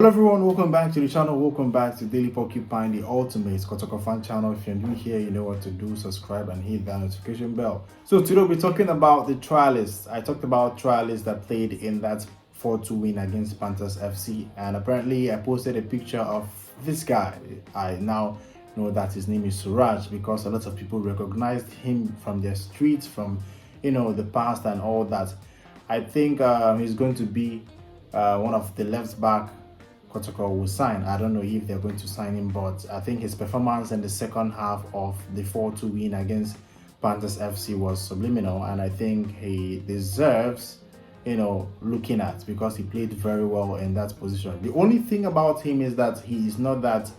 Hello everyone, welcome back to the channel. Welcome back to Daily Porcupine, the ultimate Kotoko fan channel. If you're new here, you know what to do. Subscribe and hit that notification bell. So today we'll be talking about the trialists. I talked about trialists that played in that 4-2 win against Panthers FC, and apparently I posted a picture of this guy. I now know that his name is Suraj because a lot of people recognized him from their streets, from the past and all that. I think he's going to be one of the left back Kotoko will sign. I don't know if they're going to sign him, but I think his performance in the second half of the 4-2 win against Panthers FC was subliminal, and I think he deserves, looking at because he played very well in that position. The only thing about him is that he is not that,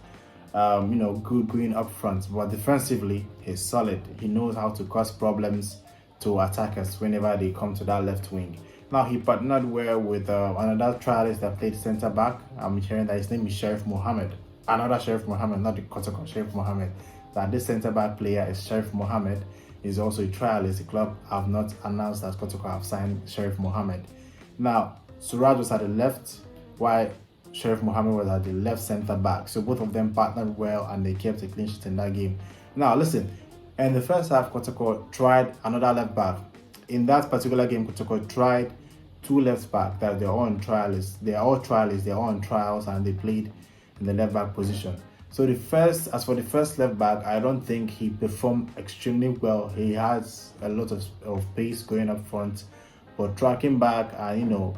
good going up front, but defensively he's solid. He knows how to cause problems to attackers whenever they come to that left wing. Now, he partnered well with another trialist that played centre back. I'm hearing that his name is Sheriff Mohammed. Another Sheriff Mohammed, not the Kotoko, Sheriff Mohammed. That this centre back player is Sheriff Mohammed. Is also a trialist. The club have not announced that Kotoko have signed Sheriff Mohammed. Now, Suraj was at the left, while Sheriff Mohammed was at the left centre back. So both of them partnered well and they kept a clean sheet in that game. Now, listen, in the first half, Kotoko tried another left back. In that particular game, Kotoko tried two left back that they're all on trialists. They're all trialists, they're all on trials, and they played in the left back position. So as for the first left back, I don't think he performed extremely well. He has a lot of pace going up front, but tracking back and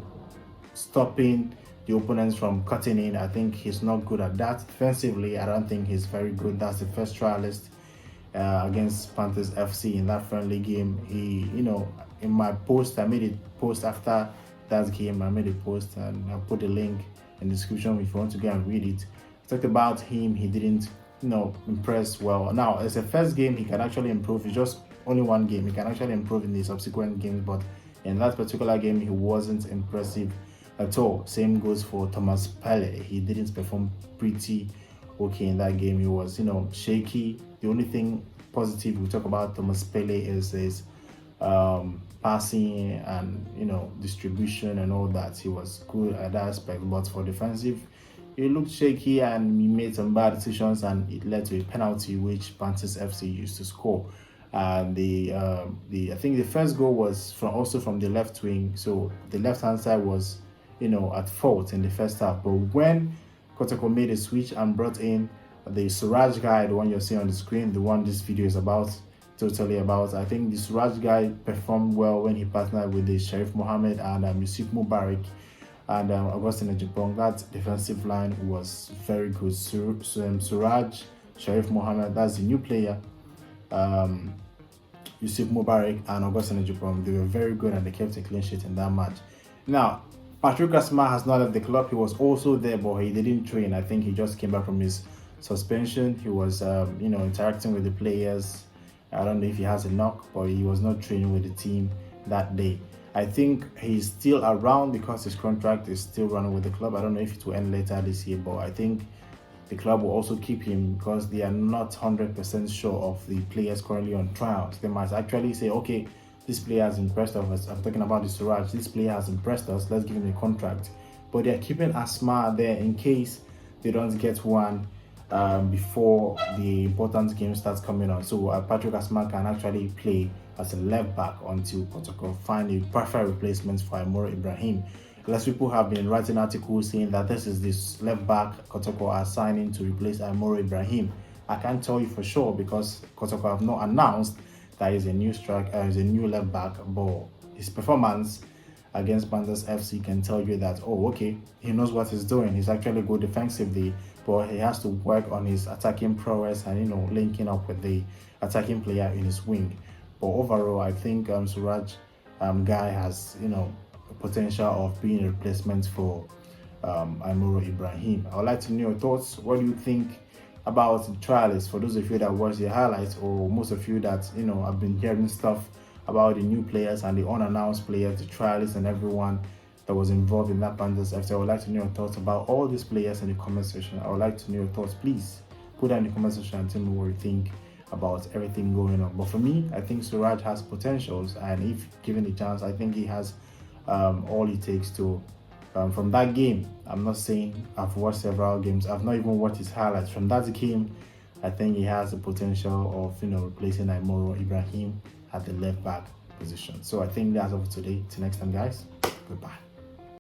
stopping the opponents from cutting in, I think he's not good at that. Defensively, I don't think he's very good. That's the first trialist against Panthers FC in that friendly game. He, in my post, I made a post after that game. I made a post and I put a link in the description if you want to go and read it. I talked about him. He didn't, impress well. Now, it's a first game. He can actually improve. It's just only one game. He can actually improve in the subsequent games, but in that particular game, he wasn't impressive at all. Same goes for Thomas Pele. He didn't perform pretty okay in that game. He was, shaky. The only thing positive we talk about Thomas Pele is his passing and distribution and all that. He was good at that aspect, but for defensive, he looked shaky and he made some bad decisions, and it led to a penalty which Panthers FC used to score. And I think the first goal was also from the left wing, so the left hand side was at fault in the first half. But when Kotoko made a switch and brought in the Suraj guy, the one you're seeing on the screen, the one this video is totally about, I think the Suraj guy performed well when he partnered with the Sheriff Mohammed and Yusuf Mubarak and Augustine Ejipong. That defensive line was very good. Suraj, Sheriff Mohammed, that's the new player, Yusuf Mubarak and Augustine Ejipong. They were very good and they kept a clean sheet in that match. Now, Patrick Asma has not left the club. He was also there, but he didn't train. I think he just came back from his suspension. He was, interacting with the players. I don't know if he has a knock, but he was not training with the team that day. I think he's still around because his contract is still running with the club. I don't know if it will end later this year, but I think the club will also keep him because they are not 100% sure of the players currently on trials. They might actually say, okay, this player has impressed us. I'm talking about the Suraj. This player has impressed us. Let's give him a contract. But they're keeping Asma there in case they don't get one before the important game starts coming on. So Patrick Asma can actually play as a left back until Kotoko find a perfect replacement for Imoro Ibrahim. Less people have been writing articles saying that this is this left back Kotoko are signing to replace Imoro Ibrahim. I can't tell you for sure because Kotoko have not announced that is a new left back, but his performance against Panthers FC can tell you that, oh, okay, he knows what he's doing. He's actually good defensively, but he has to work on his attacking prowess and linking up with the attacking player in his wing. But overall, I think Suraj guy has potential of being a replacement for Imoro Ibrahim. I would like to know your thoughts. What do you think about the trialists? For those of you that watch the highlights, or most of you that have been hearing stuff about the new players and the unannounced players, the trialists and everyone that was involved in that Panthers FC, I would like to know your thoughts about all these players in the comment section. I would like to know your thoughts. Please put that in the comment section and tell me what you think about everything going on. But for me, I think Suraj has potentials, and if given the chance, I think he has all it takes to from that game. I'm not saying I've watched several games. I've not even watched his highlights. From that game, I think he has the potential of replacing Imoro Ibrahim at the left back position. So I think that's all for today. Till next time, guys. Goodbye.